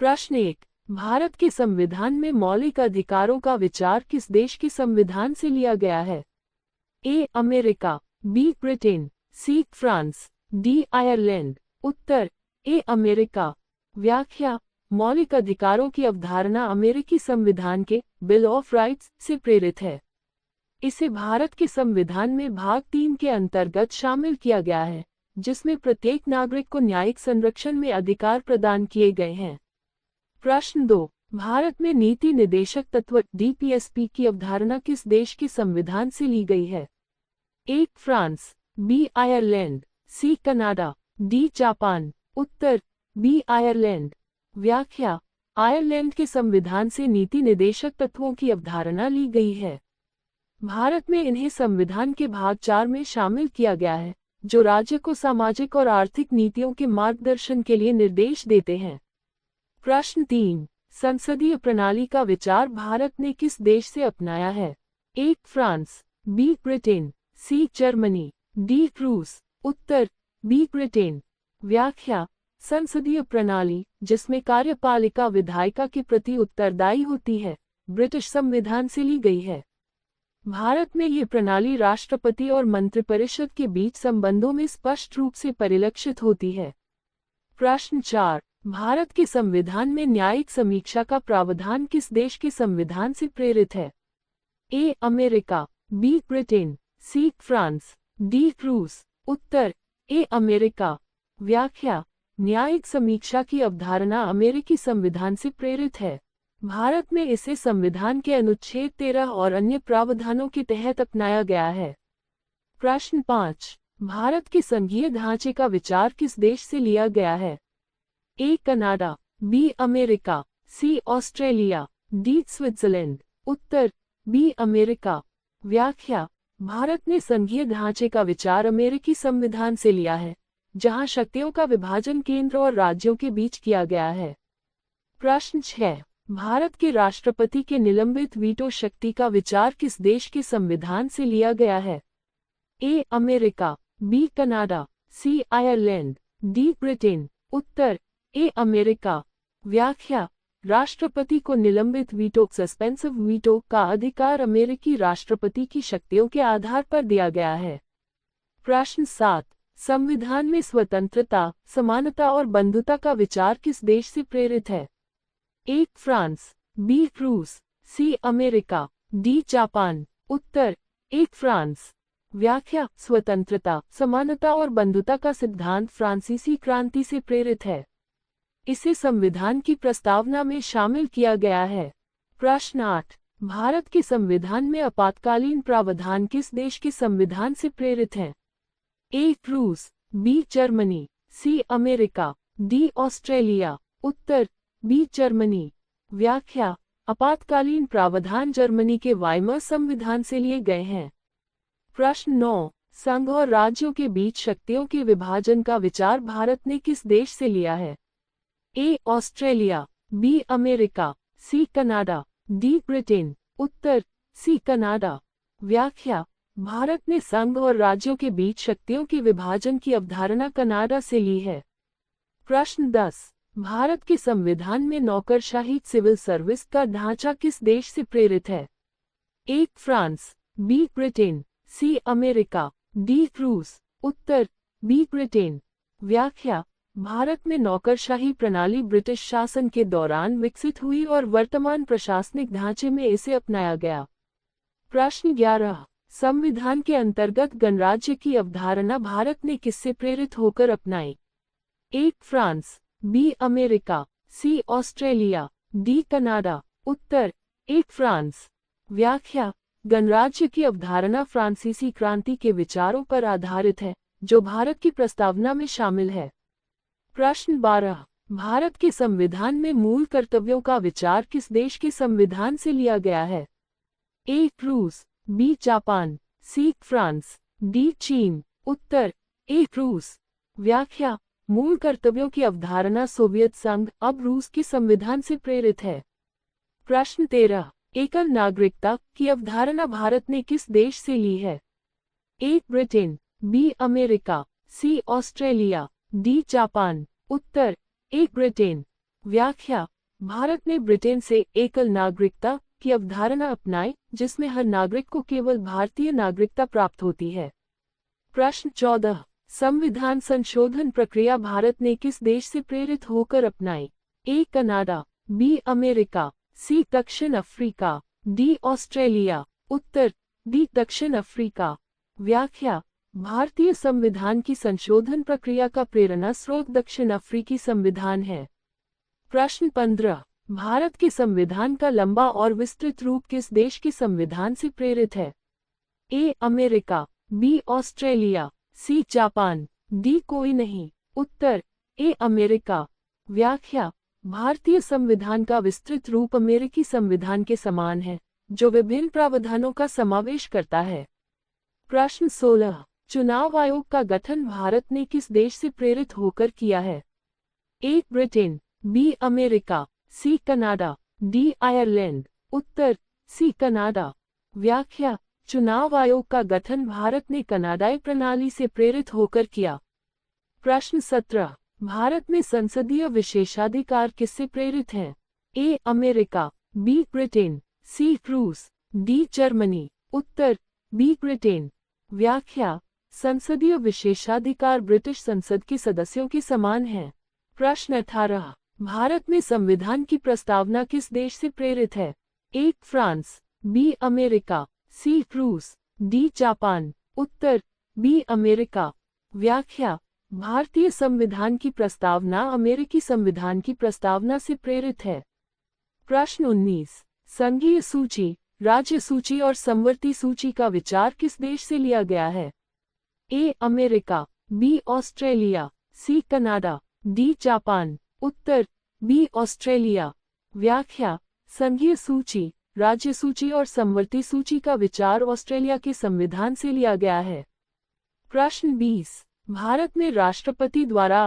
प्रश्न 1। भारत के संविधान में मौलिक अधिकारों का विचार किस देश के संविधान से लिया गया है? A. America, B. Britain, C. France, D. Ireland. उत्तर ए. अमेरिका। व्याख्या: मौलिक अधिकारों की अवधारणा अमेरिकी संविधान के बिल ऑफ राइट्स से प्रेरित है। इसे भारत के संविधान में भाग 3 के अंतर्गत शामिल किया गया है, जिसमें प्रत्येक नागरिक को न्यायिक संरक्षण में अधिकार प्रदान किए गए हैं। प्रश्न 2। भारत में नीति निदेशक तत्व डीपीएसपी की अवधारणा किस देश के संविधान से ली गई है? A. France, B. Ireland, C. Canada, D. Japan. उत्तर बी. आयरलैंड। व्याख्या: आयरलैंड के संविधान से नीति निदेशक तत्वों की अवधारणा ली गई है। भारत में इन्हें संविधान के भाग 4 में शामिल किया गया है, जो राज्य को सामाजिक और आर्थिक नीतियों के मार्गदर्शन के लिए निर्देश देते हैं। प्रश्न 3। संसदीय प्रणाली का विचार भारत ने किस देश से अपनाया है? A. France, B. Britain, C. Germany, D. रूस। उत्तर बी. ब्रिटेन। व्याख्या: संसदीय प्रणाली, जिसमें कार्यपालिका विधायिका के प्रति उत्तरदायी होती है, ब्रिटिश संविधान से ली गई है। भारत में ये प्रणाली राष्ट्रपति और मंत्रिपरिषद के बीच संबंधों में स्पष्ट रूप से परिलक्षित होती है। प्रश्न 4। भारत के संविधान में न्यायिक समीक्षा का प्रावधान किस देश के संविधान से प्रेरित है? A. America, B. Britain, C. France, D. रूस। उत्तर ए. अमेरिका। व्याख्या: न्यायिक समीक्षा की अवधारणा अमेरिकी संविधान से प्रेरित है। भारत में इसे संविधान के अनुच्छेद 13 और अन्य प्रावधानों के तहत अपनाया गया है। प्रश्न 5। भारत के संघीय ढांचे का विचार किस देश से लिया गया है? A. Canada, B. America, C. Australia, D. Switzerland. उत्तर बी. अमेरिका। व्याख्या: भारत ने संघीय ढांचे का विचार अमेरिकी संविधान से लिया है, जहां शक्तियों का विभाजन केंद्र और राज्यों के बीच किया गया है। प्रश्न 6। भारत के राष्ट्रपति के निलंबित वीटो शक्ति का विचार किस देश के संविधान से लिया गया है? A. America, B. Canada, C. Ireland, D. Britain. उत्तर ए. अमेरिका। व्याख्या: राष्ट्रपति को निलंबित वीटो सस्पेंसिव वीटो का अधिकार अमेरिकी राष्ट्रपति की शक्तियों के आधार पर दिया गया है। प्रश्न 7। संविधान में स्वतंत्रता, समानता और बंधुता का विचार किस देश से प्रेरित है? ए. France, B. रूस, सी. America, D. जापान। उत्तर ए. फ्रांस। व्याख्या: स्वतंत्रता, समानता और बंधुता का सिद्धांत फ्रांसीसी क्रांति से प्रेरित है। इसे संविधान की प्रस्तावना में शामिल किया गया है। प्रश्न 8। भारत के संविधान में आपातकालीन प्रावधान किस देश के संविधान से प्रेरित हैं? ए. रूस, B. Germany, C. America, D. Australia. उत्तर बी. जर्मनी। व्याख्या: आपातकालीन प्रावधान जर्मनी के वाइमर संविधान से लिए गए हैं। प्रश्न 9। संघ और राज्यों के बीच शक्तियों के विभाजन का विचार भारत ने किस देश से लिया है? A. Australia, B. America, C. Canada, D. Britain. उत्तर सी. कनाडा। व्याख्या: भारत ने संघ और राज्यों के बीच शक्तियों के विभाजन की अवधारणा कनाडा से ली है। प्रश्न 10। भारत के संविधान में नौकरशाही सिविल सर्विस का ढांचा किस देश से प्रेरित है? A. France, B. Britain, C. America, D. रूस। उत्तर बी. ब्रिटेन। व्याख्या: भारत में नौकरशाही प्रणाली ब्रिटिश शासन के दौरान विकसित हुई और वर्तमान प्रशासनिक ढांचे में इसे अपनाया गया। प्रश्न 11। संविधान के अंतर्गत गणराज्य की अवधारणा भारत ने किससे प्रेरित होकर अपनाई? A. France, B. America, C. Australia, D. Canada. उत्तर ए. फ्रांस। व्याख्या: गणराज्य की अवधारणा फ्रांसीसी क्रांति के विचारों पर आधारित है, जो भारत की प्रस्तावना में शामिल है। प्रश्न 12। भारत के संविधान में मूल कर्तव्यों का विचार किस देश के संविधान से लिया गया है? ए. रूस, B. Japan, C. France, D. चीन। उत्तर ए. रूस। व्याख्या: मूल कर्तव्यों की अवधारणा सोवियत संघ, अब रूस के संविधान से प्रेरित है। प्रश्न 13। एकल नागरिकता की अवधारणा भारत ने किस देश से ली है? A. Britain, B. America, C. Australia, D. Japan. उत्तर ए. ब्रिटेन। व्याख्या, भारत ने ब्रिटेन से एकल नागरिकता की अवधारणा अपनाई, जिसमें हर नागरिक को केवल भारतीय नागरिकता प्राप्त होती है। प्रश्न 14, संविधान संशोधन प्रक्रिया भारत ने किस देश से प्रेरित होकर अपनाई? ए कनाडा, बी अमेरिका, सी दक्षिण अफ्रीका, डी ऑस्ट्रेलिया। उत्तर, डी दक्षिण अफ्रीका। व्याख्या, भारतीय संविधान की संशोधन प्रक्रिया का प्रेरणा स्रोत दक्षिण अफ्रीकी संविधान है। प्रश्न 15, भारत के संविधान का लंबा और विस्तृत रूप किस देश के संविधान से प्रेरित है? A America, B Australia, C Japan, D कोई नहीं। उत्तर, ए अमेरिका। व्याख्या, भारतीय संविधान का विस्तृत रूप अमेरिकी संविधान के समान है, जो विभिन्न प्रावधानों का समावेश करता है। प्रश्न 16, चुनाव आयोग का गठन भारत ने किस देश से प्रेरित होकर किया है? A Britain, B America, C Canada, D Ireland. उत्तर, सी कनाडा। व्याख्या, चुनाव आयोग का गठन भारत ने कनाडाई प्रणाली से प्रेरित होकर किया। प्रश्न 17, भारत में संसदीय विशेषाधिकार किससे प्रेरित हैं? ए अमेरिका, बी ब्रिटेन, सी रूस, डी जर्मनी। उत्तर, बी ब्रिटेन। व्याख्या, संसदीय विशेषाधिकार ब्रिटिश संसद के सदस्यों के समान हैं। प्रश्न 18, भारत में संविधान की प्रस्तावना किस देश से प्रेरित है? ए फ्रांस, बी अमेरिका, सी रूस, डी जापान। उत्तर, बी अमेरिका। व्याख्या, भारतीय संविधान की प्रस्तावना अमेरिकी संविधान की प्रस्तावना से प्रेरित है। प्रश्न 19, संघीय सूची, राज्य सूची और समवर्ती सूची का विचार किस देश से लिया गया है? A America, B Australia, C Canada, D Japan. उत्तर, बी ऑस्ट्रेलिया। व्याख्या, संघीय सूची, राज्य सूची और समवर्ती सूची का विचार ऑस्ट्रेलिया के संविधान से लिया गया है। प्रश्न 20, भारत में राष्ट्रपति द्वारा